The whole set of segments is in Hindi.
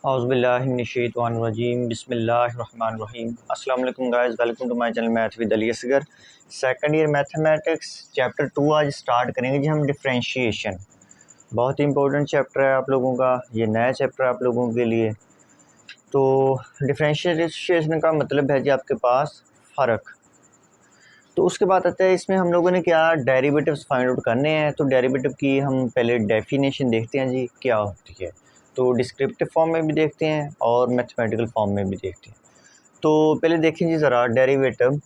औज़ुबिल्लाहिमिनश्शैतानिर्रजीम बिस्मिल्लाहिर्रहमानिर्रहीम। अस्सलाम वालेकुम guys, welcome to my channel math with Ali Asgar. Second year mathematics chapter 2 आज स्टार्ट करेंगे जी हम डिफरेंशिएशन। बहुत ही इंपॉर्टेंट चैप्टर है आप लोगों का, ये नया चैप्टर है आप लोगों के लिए। तो डिफरेंशिएशन का मतलब है जी आपके पास फ़र्क। तो उसके बाद आता है इसमें हम लोगों ने क्या डेरिवेटिव्स फाइंड आउट करने हैं। तो डेरिवेटिव की हम पहले डेफिनेशन देखते हैं जी क्या होती है। तो डिस्क्रिप्टिव फॉर्म में भी देखते हैं और मैथमेटिकल फॉर्म में भी देखते हैं। तो पहले देखें जी ज़रा derivative,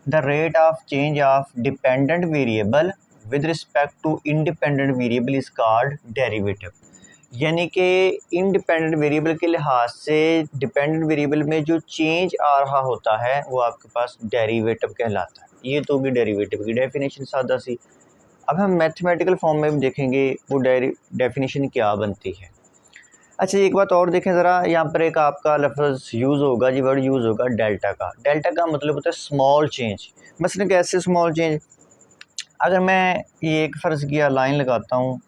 the rate of change of dependent variable with respect to independent variable is called derivative. यानी कि इंडिपेंडेंट वेरिएबल के लिहाज से डिपेंडेंट वेरिएबल में जो चेंज आ रहा होता है वो आपके पास डेरिवेटिव कहलाता है। ये तो होगी डेरिवेटिव की डेफिनेशन सादा सी। अब हम मैथमेटिकल फॉर्म में भी देखेंगे वो डेफिनेशन क्या बनती है। अच्छा एक बात और देखें ज़रा, यहाँ पर एक आपका लफ्ज़ यूज़ होगा जी, वर्ड यूज़ होगा डेल्टा का। डेल्टा का मतलब होता है स्मॉल चेंज। मसलन कैसे स्मॉल चेंज, अगर मैं ये एक फ़र्ज़ किया लाइन लगाता हूँ,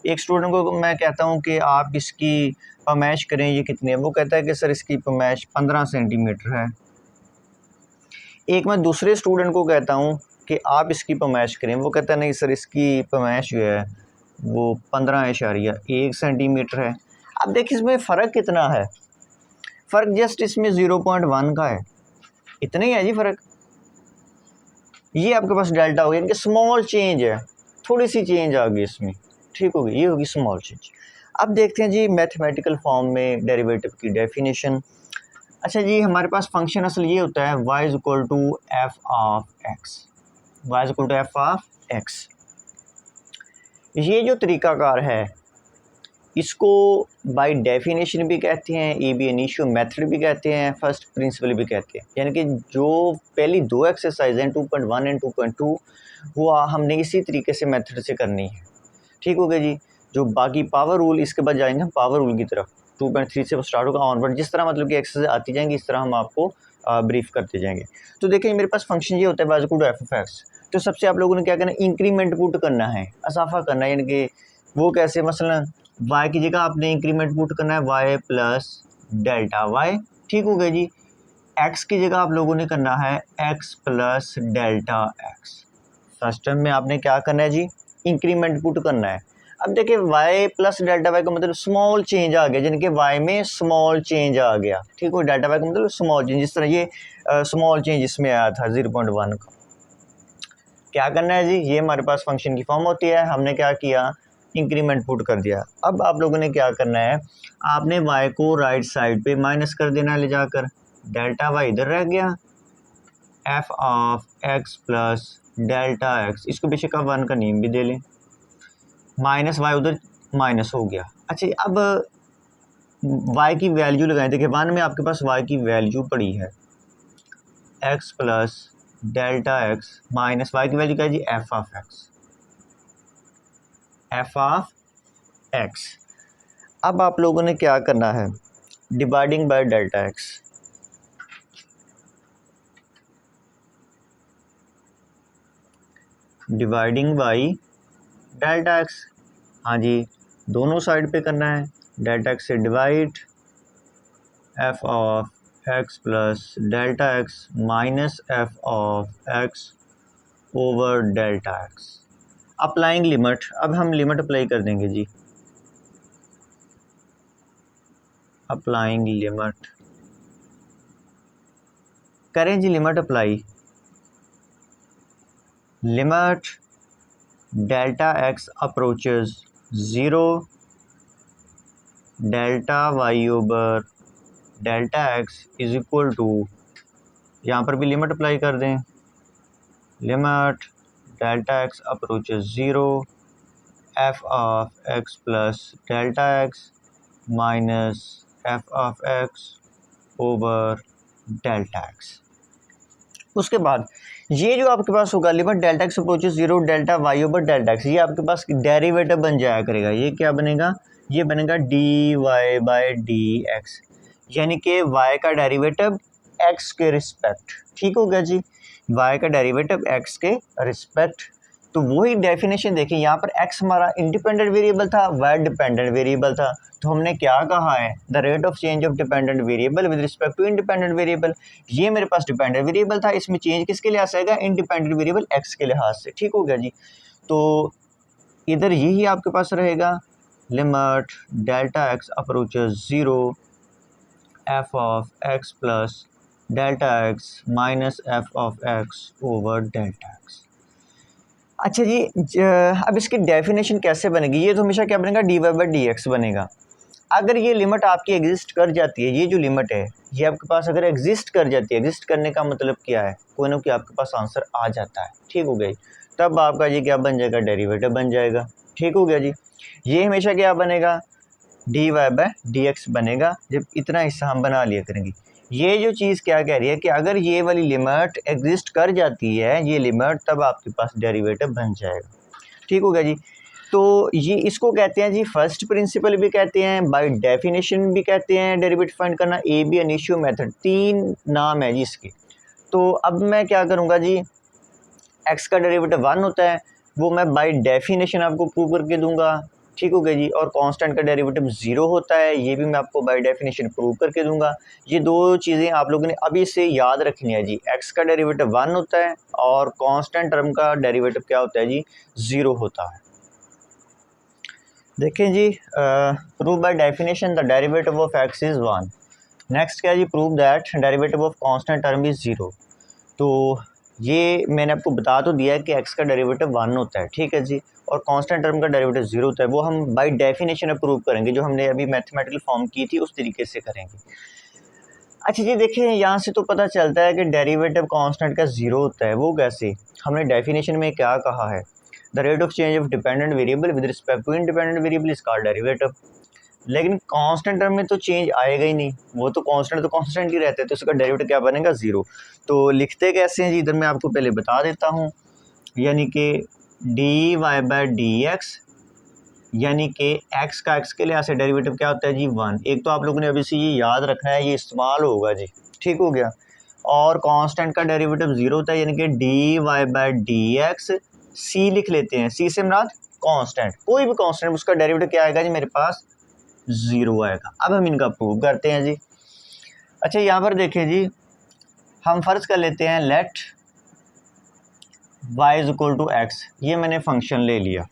एक स्टूडेंट को मैं कहता हूँ कि आप इसकी पैमाइश करें, ये कितनी है। वो कहता है कि सर इसकी पैमाइश 15 सेंटीमीटर है। एक मैं दूसरे स्टूडेंट को कहता हूँ कि आप इसकी पैमाइश करें, वो कहता है नहीं सर इसकी पैमाइश जो है वो 15.1 सेंटीमीटर है। अब देखिए इसमें फ़र्क कितना है, फ़र्क जस्ट इसमें 0.1 का है, इतना ही है जी फ़र्क। ये आपके पास डेल्टा हो गया, इनके स्मॉल चेंज है, थोड़ी सी चेंज आ गई इसमें, ठीक होगी, ये होगी स्मॉल चेंज। अब देखते हैं जी मैथमेटिकल फॉर्म में डेरिवेटिव की डेफिनेशन। अच्छा जी हमारे पास फंक्शन असल ये होता है y is equal to F of X, Y is equal to F of X. ये जो तरीकाकार है इसको बाय डेफिनेशन भी कहते हैं, ए बी इनिशियो मेथड भी कहते हैं, फर्स्ट प्रिंसिपल भी कहते हैं। यानी कि जो पहली दो एक्सरसाइज हैं 2.1 एंड 2.2 वो हमने इसी तरीके से मेथड से करनी है, ठीक हो गया जी। जो बाकी पावर रूल, इसके बाद जाएंगे हम पावर रूल की तरफ। 2.3 से स्टार्ट होगा ऑनवर्ड, जिस तरह मतलब कि एक्सरसाइज आती जाएंगी इस तरह हम आपको ब्रीफ करते जाएंगे। तो देखिए मेरे पास फंक्शन ये होता है Y equal to F of X. तो सबसे आप लोगों ने क्या करना है, इंक्रीमेंट पुट करना है, असाफा करना है। यानी कि वो कैसे, मसलन y की जगह आपने इंक्रीमेंट पुट करना है y प्लस डेल्टा y, ठीक हो गया जी। x की जगह आप लोगों ने करना है x plus delta x। First term में आपने क्या करना है जी, इंक्रीमेंट पुट करना है। अब देखिए y प्लस डेल्टा y का मतलब स्मॉल चेंज आ गया, यानी कि y में स्मॉल चेंज आ गया, ठीक हो। डेल्टा y का मतलब स्मॉल चेंज, जिस तरह ये स्मॉल चेंज इसमें आया था 0.1 का। क्या करना है जी, ये हमारे पास फंक्शन की फॉर्म होती है, हमने क्या किया, इंक्रीमेंट पुट कर दिया। अब आप लोगों ने क्या करना है, आपने y को राइट साइड पे माइनस कर देना है ले जाकर, डेल्टा y इधर रह गया, F of x plus delta x, इसको बेशक आप 1 का नेम भी दे लें, माइनस y उधर माइनस हो गया। अच्छा अब y की वैल्यू लगाएं, देखिए 1 में आपके पास y की वैल्यू पड़ी है x plus delta x minus y की वैल्यू क्या है जी, f of x, f of x. अब आप लोगों ने क्या करना है, dividing by delta x, dividing by delta x. हाँ जी दोनों साइड पे करना है, डेल्टा एक्स से divide, f of x plus delta x minus f of x over delta x. Applying limit, अब हम लिमिट अप्लाई कर देंगे जी, अप्लाइंग लिमिट करें जी, limit apply, limit delta x approaches 0, delta y over delta x is equal to, यहाँ पर भी लिमिट अप्लाई कर दें, limit delta x approaches 0, f of x plus delta x minus f of x over delta x. उसके बाद ये जो आपके पास होगा limit delta x approaches 0 delta y over delta x, ये आपके पास डेरिवेटिव बन जाया करेगा। ये क्या बनेगा, ये बनेगा D Y by D X, यानी कि y का डेरिवेटिव x के रिस्पेक्ट, ठीक हो गया जी। y का डेरिवेटिव x के रिस्पेक्ट, तो वही डेफिनेशन देखिए, यहाँ पर x हमारा इंडिपेंडेंट वेरिएबल था, y डिपेंडेंट वेरिएबल था। तो हमने क्या कहा है, the rate of change of dependent variable with respect to independent variable. ये मेरे पास डिपेंडेंट वेरिएबल था, इसमें चेंज किसके लिहाज से आएगा, इंडिपेंडेंट वेरिएबल x के लिहाज से। ठीक हो गया जी। तो इधर यही आपके पास रहेगा, limit delta x approaches 0 f of x plus delta x minus f of x over delta x। अच्छा जी, अब इसकी डेफिनेशन कैसे बनेगी, ये तो हमेशा क्या बनेगा, D Y by D X बनेगा। अगर ये लिमिट आपकी एग्जिस्ट कर जाती है, ये जो लिमिट है ये आपके पास अगर एग्जिस्ट कर जाती है, एग्जिस्ट करने का मतलब क्या है, कोई ना कोई आपके पास आंसर आ जाता है। ठीक हो गया जी। तब आपका ये क्या बन जाएगा, डेरिवेटिव बन जाएगा। ठीक हो गया जी। ये हमेशा क्या बनेगा, D Y by D X बनेगा, जब इतना हिस्सा हम बना लिया करेंगे। ये जो चीज़ क्या कह रही है कि अगर ये वाली लिमिट एग्जिस्ट कर जाती है, ये लिमिट, तब आपके पास डेरिवेटिव बन जाएगा। ठीक हो गया जी। तो ये इसको कहते हैं जी फर्स्ट प्रिंसिपल भी कहते हैं, बाय डेफिनेशन भी कहते हैं डेरिवेटिव फाइंड करना, ए बी इनिशियो मेथड, 3 नाम है जी इसके। तो अब मैं क्या करूँगा जी, एक्स का डेरिवेटिव 1 होता है, वो मैं बाय डेफिनेशन आपको प्रूव करके दूंगा। ठीक हो गया जी। और कांस्टेंट का डेरिवेटिव 0 होता है, ये भी मैं आपको बाय डेफिनेशन प्रूव करके दूंगा। ये दो चीज़ें आप लोगों ने अभी से याद रखनी है जी, एक्स का डेरिवेटिव 1 होता है और कांस्टेंट टर्म का डेरिवेटिव क्या होता है जी, 0 होता है। देखें जी, prove by definition the derivative of x is 1। Next क्या है जी, prove that derivative of constant term is 0। तो ये मैंने आपको बता तो दिया है कि एक्स का डेरिवेटिव 1 होता है, ठीक है जी, और कांस्टेंट टर्म का डेरिवेटिव 0 होता है। वो हम बाय डेफिनेशन प्रूव करेंगे, जो हमने अभी मैथमेटिकल फॉर्म की थी उस तरीके से करेंगे। अच्छा जी, देखिए यहाँ से तो पता चलता है कि डेरिवेटिव कांस्टेंट का 0 होता है। वो कैसे, हमने डेफिनेशन में क्या कहा है, the rate of change of dependent variable with respect to independent variable is called derivative. लेकिन कांस्टेंट टर्म में तो चेंज आएगा ही नहीं, वो तो कांस्टेंट ही रहता है, तो उसका डेरिवेटिव क्या बनेगा, 0। तो लिखते कैसे हैं जी, इधर मैं आपको पहले बता देता हूँ, यानी कि D Y by D X, यानी कि एक्स का एक्स के लिहाज से डेरिवेटिव क्या होता है जी, 1। एक तो आप लोगों ने अभी से ये याद रखना है, ये इस्तेमाल होगा जी। ठीक हो गया। और कांस्टेंट का डेरिवेटिव 0 होता है, यानी कि D Y by D x, c लिख लेते हैं, सी से मुराद कांस्टेंट, कोई भी कांस्टेंट, उसका डेरिवेटिव क्या आएगा जी, मेरे पास 0 आएगा। अब हम इनका प्रूव करते हैं जी। अच्छा, यहाँ पर देखें जी, हम फर्ज कर लेते हैं let y is equal to X, ये मैंने फंक्शन ले लिया।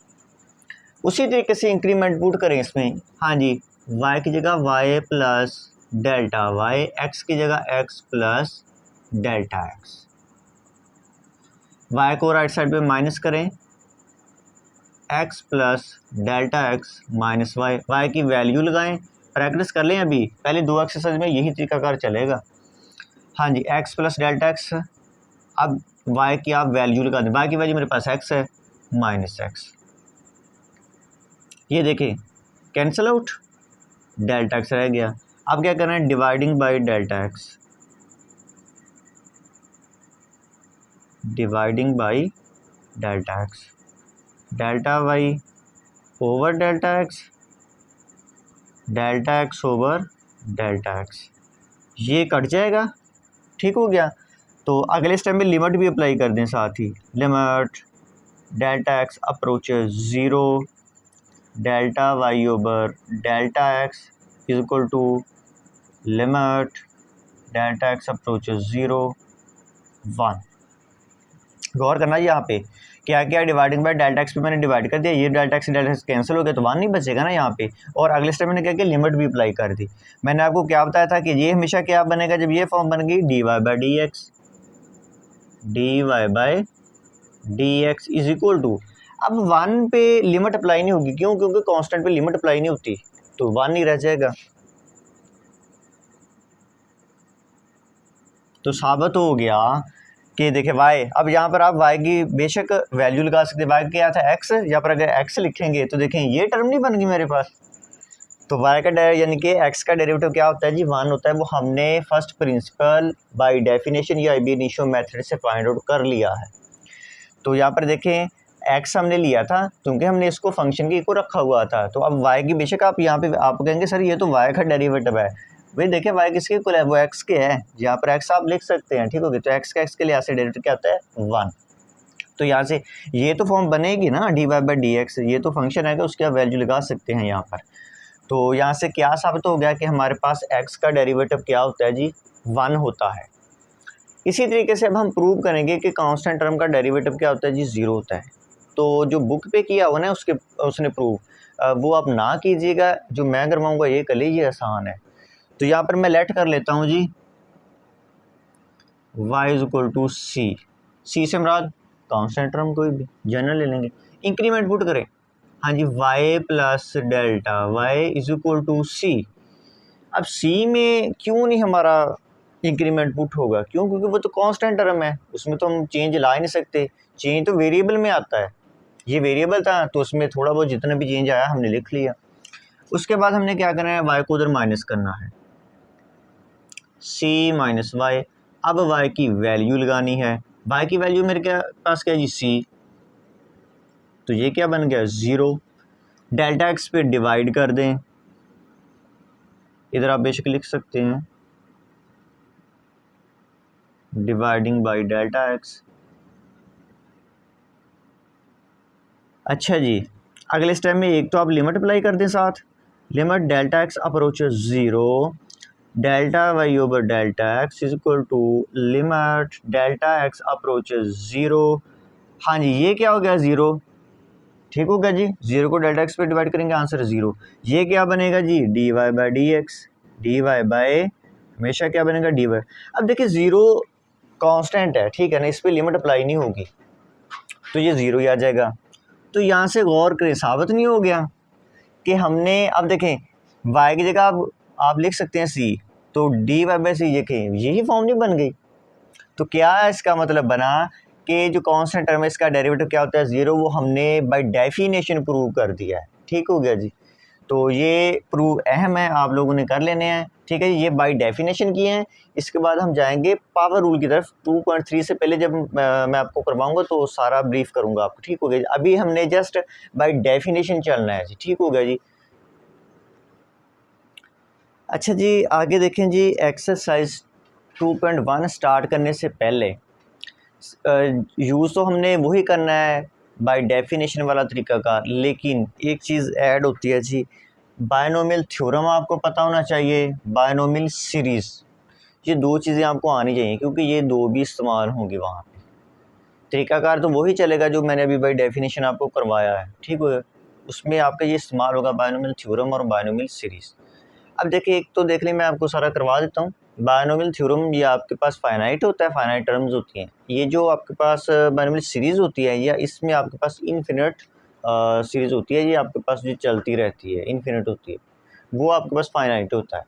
उसी तरीके से इंक्रीमेंट पुट करें इसमें, हाँ जी, y की जगह y plus delta y, x की जगह x plus delta x, y को राइट साइड पे माइनस करें, x plus delta x minus Y, y की वैल्यू लगाएं, प्रैक्टिस कर लें। अभी पहले 2 एक्सरसाइज में यही तरीकाकार चलेगा। हाँ जी, x प्लस डेल्टा x, अब y की आप वैल्यू लगा दें, y की वैल्यू मेरे पास x है, माइनस x, ये देखें कैंसिल आउट, डेल्टा x रह गया। अब क्या करना है, dividing by delta x, dividing by delta x, delta y over delta x, delta x over delta x, ये कट जाएगा। ठीक हो गया। तो अगले स्टेप में लिमिट भी अप्लाई कर दें साथ ही, limit delta x approaches 0, delta y over delta x is equal to limit delta x approaches 0 1। गौर करना यहाँ पे क्या क्या, डिवाइडिंग बाय डेल्टा एक्स पे मैंने डिवाइड कर दिया, ये डेल्टा एक्स कैंसिल हो गया, तो 1 नहीं बचेगा ना यहाँ पे। और अगले स्टेप मैंने क्या किया, लिमिट भी अप्लाई कर दी। मैंने आपको क्या बताया था कि ये हमेशा क्या बनेगा, जब ये फॉर्म बन गई D Y by D X, D Y by D X is equal to, अब 1 पे लिमिट अप्लाई नहीं होगी, क्यों, क्योंकि कांस्टेंट पे लिमिट अप्लाई नहीं होती, तो 1 ही रह जाएगा। तो साबित हो गया कि देखिए y, अब यहाँ पर आप y की बेशक वैल्यू लगा सकते हैं, y क्या था x, यहाँ पर अगर x लिखेंगे तो देखें ये टर्म नहीं बन गई मेरे पास। तो y का यानी कि x का डेरिवेटिव क्या होता है जी, 1 होता है। वो हमने फर्स्ट प्रिंसिपल बाय डेफिनेशन या ab इनिशियो मेथड से फाइंड आउट कर लिया है। तो यहाँ पर देखें x हमने लिया था क्योंकि हमने इसको फंक्शन के को रखा हुआ था। तो अब y की बेशक आप यहाँ पे आप कहेंगे सर ये तो y का डेरिवेटिव है, भाई देखिए y किसके इक्वल है, वो x के है, यहाँ पर x आप लिख सकते हैं। ठीक हो गया। तो x का x के लिए ऐसे डेरिवेटिव क्या होता है, 1। तो यहाँ से ये तो फॉर्म बनेगी ना dy/dx, ये तो फंक्शन है कि उसकी आप वैल्यू लगा सकते हैं यहाँ पर। तो यहाँ से क्या साबित हो गया कि हमारे पास x का डेरिवेटिव क्या होता है जी, 1 होता है। इसी तरीके से अब हम प्रूव करेंगे कि कांस्टेंट टर्म का डेरिवेटिव क्या होता है जी, 0 होता है। तो जो बुक पे किया हुआ ना उसने प्रूव, वो आप ना कीजिएगा, जो मैं करवाऊँगा ये कर लीजिए, आसान है। तो यहाँ पर मैं लेट कर लेता हूँ जी y = c। c से मुराद कांस्टेंट टर्म कोई भी जनरल ले लेंगे, इंक्रीमेंट पुट करें, हाँ जी, y plus delta y = c। अब c में क्यों नहीं हमारा इंक्रीमेंट पुट होगा, क्यों? क्योंकि वो तो कांस्टेंट टर्म है, उसमें तो हम चेंज ला ही नहीं सकते, चेंज तो वेरिएबल में आता है। ये वेरिएबल था तो उसमें थोड़ा बहुत जितना भी चेंज आया हमने लिख लिया। उसके बाद हमने क्या करना है, y को उधर माइनस करना है, c माइनस वाई। अब y की वैल्यू लगानी है, y की वैल्यू मेरे पास क्या है जी, c, तो ये क्या बन गया, 0। डेल्टा x पे डिवाइड कर दें, इधर आप बेशक लिख सकते हैं डिवाइडिंग बाय डेल्टा x। अच्छा जी, अगले स्टेप में एक तो आप लिमिट अप्लाई कर दें साथ, limit delta x approaches 0, delta y over delta x = limit delta x approaches 0। हाँ जी, ये क्या हो गया, 0, ठीक हो गया जी। 0 को डेल्टा x पे डिवाइड करेंगे, आंसर 0। ये क्या बनेगा जी, dy/dx, dy हमेशा क्या बनेगा, dy। अब देखिए 0 कांस्टेंट है, ठीक है ना, इस पर लिमिट अप्लाई नहीं होगी तो ये 0 ही आ जाएगा। तो यहाँ से गौर करें, साबित नहीं हो गया कि हमने, अब देखें y की जगह आप लिख सकते हैं c, तो dy/c देखें यही फॉर्म नहीं बन गई। तो क्या इसका मतलब बना कि जो कांस्टेंट टर्म है इसका डेरिवेटिव क्या होता है, 0, वो हमने बाय डेफिनेशन प्रूव कर दिया है, ठीक हो गया जी। तो ये प्रूव अहम है, आप लोगों ने कर लेने हैं, ठीक है। ये बाय डेफिनेशन किए हैं। इसके बाद हम जाएंगे पावर रूल की तरफ। 2.3 से पहले जब मैं आपको करवाऊंगा तो सारा ब्रीफ करूंगा आपको, ठीक हो गया जी। अभी हमने जस्ट बाय डेफिनेशन चलना है जी, ठीक हो गया जी। अच्छा जी, आगे देखें जी, एक्सरसाइज 2.1 स्टार्ट करने से पहले यूज़ तो हमने वही करना है बाय डेफिनेशन वाला तरीका का, लेकिन एक चीज़ ऐड होती है जी, बायनोमियल थ्योरम आपको पता होना चाहिए, बायनोमियल सीरीज़, ये दो चीज़ें आपको आनी चाहिए, क्योंकि ये दो भी इस्तेमाल होंगी वहाँ पे। तरीकाकार तो वही चलेगा जो मैंने अभी बाय डेफिनेशन आपको करवाया है, ठीक है। उसमें आपका ये इस्तेमाल होगा बायनोमियल थ्योरम और बायनोमियल सीरीज़। अब देखिए, एक तो देख लें, मैं आपको सारा करवा देता हूँ। बायनोमियल थ्योरम ये आपके पास फाइनाइट होता है, फाइनाइट टर्म्स होती हैं। ये जो आपके पास बायनोमियल सीरीज़ होती है, या इसमें आपके पास इनफिनिट सीरीज़ होती है, ये आपके पास जो चलती रहती है, इनफिनिट होती है, वो आपके पास फाइनाइट होता है,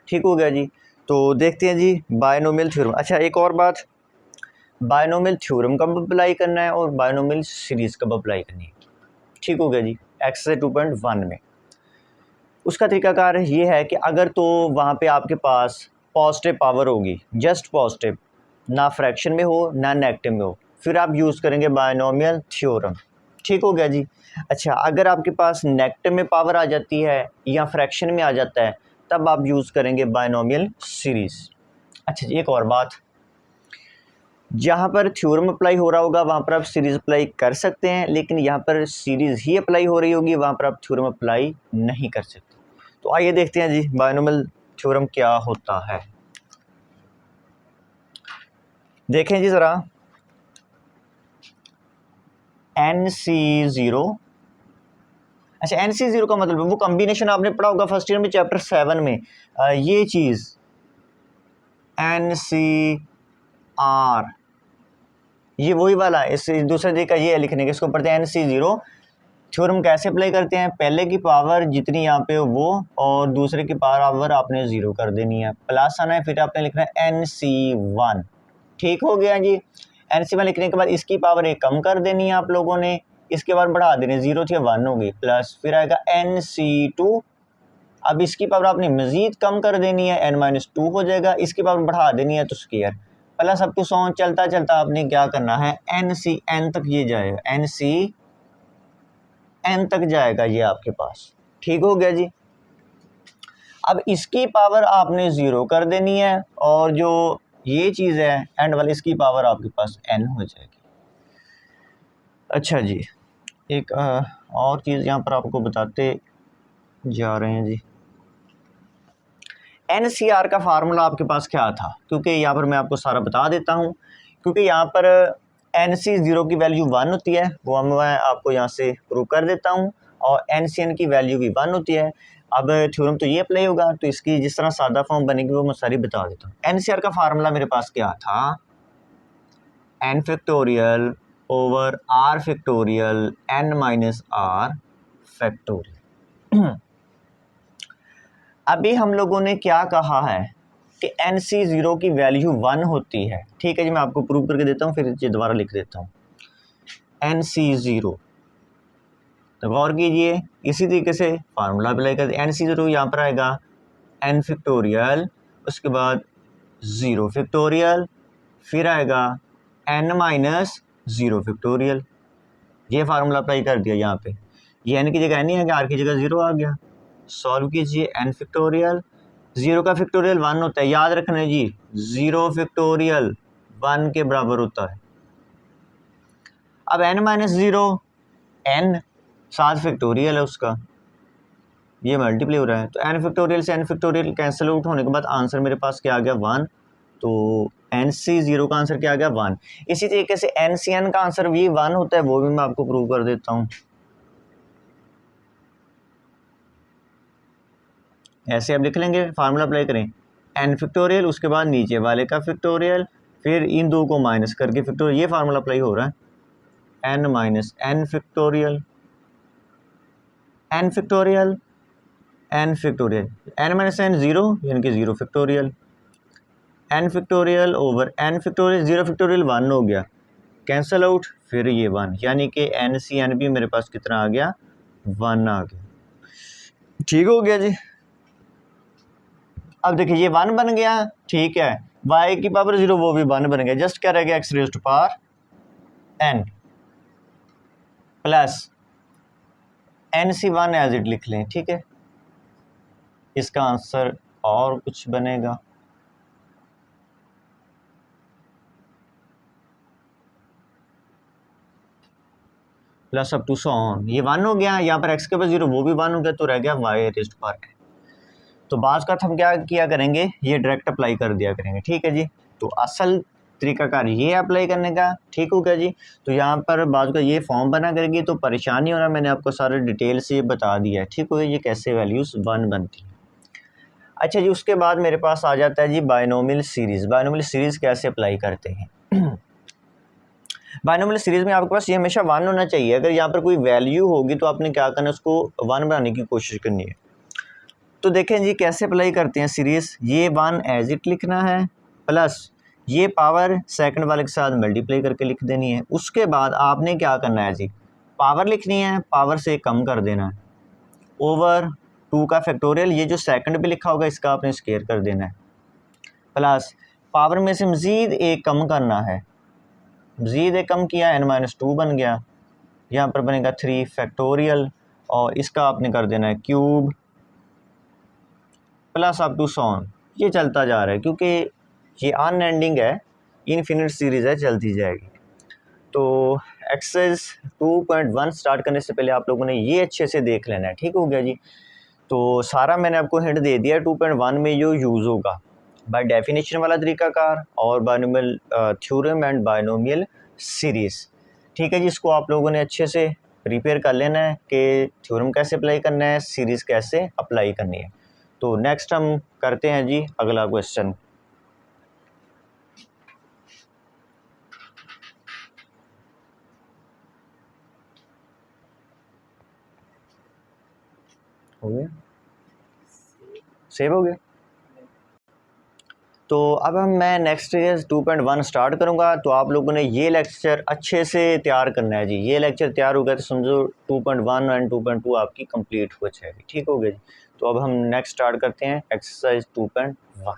ठीक हो गया जी। तो देखते हैं जी बायनोमियल थ्योरम। अच्छा, एक और बात, बायनोमियल थ्योरम कब अप्लाई करना है और बायनोमियल सीरीज़ कब अप्लाई करनी है, ठीक हो गया जी। एक्सरसाइज 2.1 में उसका तरीकाकार ये है कि अगर तो वहाँ पे आपके पास पॉजिटिव पावर होगी, जस्ट पॉजिटिव, ना फ्रैक्शन में हो ना नेगेटिव में हो, फिर आप यूज़ करेंगे बायनोमियल थ्योरम, ठीक हो गया जी। अच्छा, अगर आपके पास नेगेटिव में पावर आ जाती है या फ्रैक्शन में आ जाता है, तब आप यूज़ करेंगे बायनोमियल सीरीज़। अच्छा जी, एक और बात, जहाँ पर थ्योरम अप्लाई हो रहा होगा वहाँ पर आप सीरीज़ अप्लाई कर सकते हैं, लेकिन यहाँ पर सीरीज़ ही अप्लाई हो रही होगी, वहाँ पर आप थ्योरम अप्लाई नहीं कर सकते। तो आइए देखते हैं जी बायनोमियल थ्योरम क्या होता है। देखें जी ज़रा, NC0। अच्छा, NC0 का मतलब वो कॉम्बिनेशन आपने पढ़ा होगा फर्स्ट ईयर में चैप्टर 7 में, ये चीज़ NCR, ये वही वाला है। इस दूसरे तरीका ये है लिखने का, इसको पढ़ते हैं NC0। थ्योरम कैसे अप्लाई करते हैं, पहले की पावर जितनी यहाँ पे हो वो, और दूसरे की पावर आपने 0 कर देनी है, प्लस आना है, फिर आपने लिखना है NC1, ठीक हो गया जी। NC1 लिखने के बाद इसकी पावर एक कम कर देनी है आप लोगों ने, इसके बाद बढ़ा देनी, 0 थी 1 हो गई, प्लस फिर आएगा NC2। अब इसकी पावर आपने मज़ीद कम कर देनी है, n-2 हो जाएगा, इसकी पावर बढ़ा देनी है तो स्क्वायर, प्लस अब टू सो चलता चलता आपने क्या करना है, NCN तक ये जाएगा, NCN तक जाएगा ये आपके पास, ठीक हो गया जी। अब इसकी पावर आपने 0 कर देनी है, और जो ये चीज़ है एंड वाली, इसकी पावर आपके पास n हो जाएगी। अच्छा जी, एक और चीज़ यहाँ पर आपको बताते जा रहे हैं जी। NCR का फार्मूला आपके पास क्या था, क्योंकि यहाँ पर मैं आपको सारा बता देता हूँ, क्योंकि यहाँ पर NC0 की वैल्यू 1 होती है, वो मैं आपको यहाँ से प्रूव कर देता हूँ, और NCN की वैल्यू भी 1 होती है। अब थ्योरम तो ये अप्लाई होगा, तो इसकी जिस तरह सादा फॉर्म बनेगी वो मैं सारी बता देता हूँ। NCR का फार्मूला मेरे पास क्या था, n factorial over r factorial n minus r factorial. अभी हम लोगों ने क्या कहा है कि NC0 की वैल्यू 1 होती है। ठीक है जी, मैं आपको प्रूव करके देता हूँ, फिर ये दोबारा लिख देता हूँ। NC0, तो गौर कीजिए, इसी तरीके से फार्मूला अप्लाई कर NC0 यहाँ पर आएगा n फैक्टोरियल, उसके बाद 0 फैक्टोरियल, फिर आएगा n माइनस 0 फैक्टोरियल। ये फार्मूला अप्लाई कर दिया यहाँ पे, ये n की जगह नहीं है कि r की जगह 0 आ गया। सॉल्व कीजिए, n फैक्टोरियल, 0 का फैक्टोरियल 1 होता है, याद रखना जी, 0 फैक्टोरियल 1 के बराबर होता है। अब n माइनस 0, n 7 फैक्टोरियल है उसका, ये मल्टीप्लाई हो रहा है, तो n फैक्टोरियल से n फैक्टोरियल कैंसिल आउट होने के बाद आंसर मेरे पास क्या आ गया, 1। तो NC0 का आंसर क्या आ गया, 1। इसी तरीके से NCN का आंसर भी 1 होता है, वो भी मैं आपको प्रूव कर देता हूँ। ऐसे आप लिख लेंगे, फार्मूला अप्लाई करें, n फैक्टोरियल, उसके बाद नीचे वाले का फैक्टोरियल, फिर इन दो को माइनस करके फैक्टोरियल, ये फार्मूला अप्लाई हो रहा है, n minus n factorial, n factorial, n factorial, n minus n 0 यानी कि 0 factorial, n factorial over n factorial, 0 factorial 1 हो गया, कैंसल आउट, फिर ये 1, यानी कि NCN भी मेरे पास कितना आ गया, 1 आ गया। ठीक हो गया जी। अब देखिए ये 1 बन गया, ठीक है, y की पावर 0 वो भी 1 बन गया, जस्ट क्या रह गया, x raised to power n plus NC1 as it लिख लें। ठीक है, इसका आंसर और कुछ बनेगा, plus up to so on, ये 1 हो गया, यहाँ पर x के पास 0 वो भी 1 हो गया, तो रह गया y raised to power n। तो बाज़ का हम क्या किया करेंगे, ये डायरेक्ट अप्लाई कर दिया करेंगे। ठीक है जी, तो असल तरीकाकार ये अप्लाई करने का, ठीक हो गया जी। तो यहाँ पर बाज़ का ये फॉर्म बना करेगी, तो परेशानी होना, मैंने आपको सारे डिटेल से ये बता दिया है। ठीक हो गया, ये कैसे वैल्यूज़ 1 बनती है। अच्छा जी, उसके बाद मेरे पास आ जाता है जी बायनोमियल सीरीज़। बायनोमियल सीरीज़ कैसे अप्लाई करते हैं। बायनोमियल सीरीज़ में आपके पास ये हमेशा 1 होना चाहिए, अगर यहाँ पर कोई वैल्यू होगी तो आपने क्या करना है, उसको 1 बनाने की कोशिश करनी है। तो देखें जी कैसे अप्लाई करते हैं सीरीज़, ये 1 एज इट लिखना है, प्लस ये पावर सेकंड वाले के साथ मल्टीप्लाई करके लिख देनी है। उसके बाद आपने क्या करना है जी, पावर लिखनी है, पावर से कम कर देना है, ओवर 2 का फैक्टोरियल, ये जो सेकंड पे लिखा होगा इसका आपने स्क्वायर कर देना है, प्लस पावर में से मज़ीद एक कम करना है, मज़ीद एक कम किया, n-2 बन गया, यहाँ पर बनेगा 3 फैक्टोरियल, और इसका आपने कर देना है cube, plus up to so on, ये चलता जा रहा है क्योंकि ये अनएंडिंग है, इनफिनिट सीरीज़ है, चलती जाएगी। तो एक्सरसाइज 2.1 स्टार्ट करने से पहले आप लोगों ने ये अच्छे से देख लेना है। ठीक हो गया जी, तो सारा मैंने आपको हिंट दे दिया। 2.1 में जो यूज़ होगा बाय डेफिनेशन वाला तरीकाकार और binomial theorem and binomial series. ठीक है जी, इसको आप लोगों ने अच्छे से प्रिपेयर कर लेना है कि थ्योरम कैसे अप्लाई करना है, सीरीज़ कैसे अप्लाई करनी है। तो नेक्स्ट हम करते हैं जी अगला क्वेश्चन। हो गया, सेव हो गया। तो अब मैं नेक्स्ट 2.1 स्टार्ट करूंगा, तो आप लोगों ने ये लेक्चर अच्छे से तैयार करना है जी। ये लेक्चर तैयार हो गया तो समझो 2.1 एंड 2.2 आपकी कंप्लीट हो जाएगी। ठीक हो गया जी, तो अब हम नेक्स्ट स्टार्ट करते हैं एक्सरसाइज 2.1।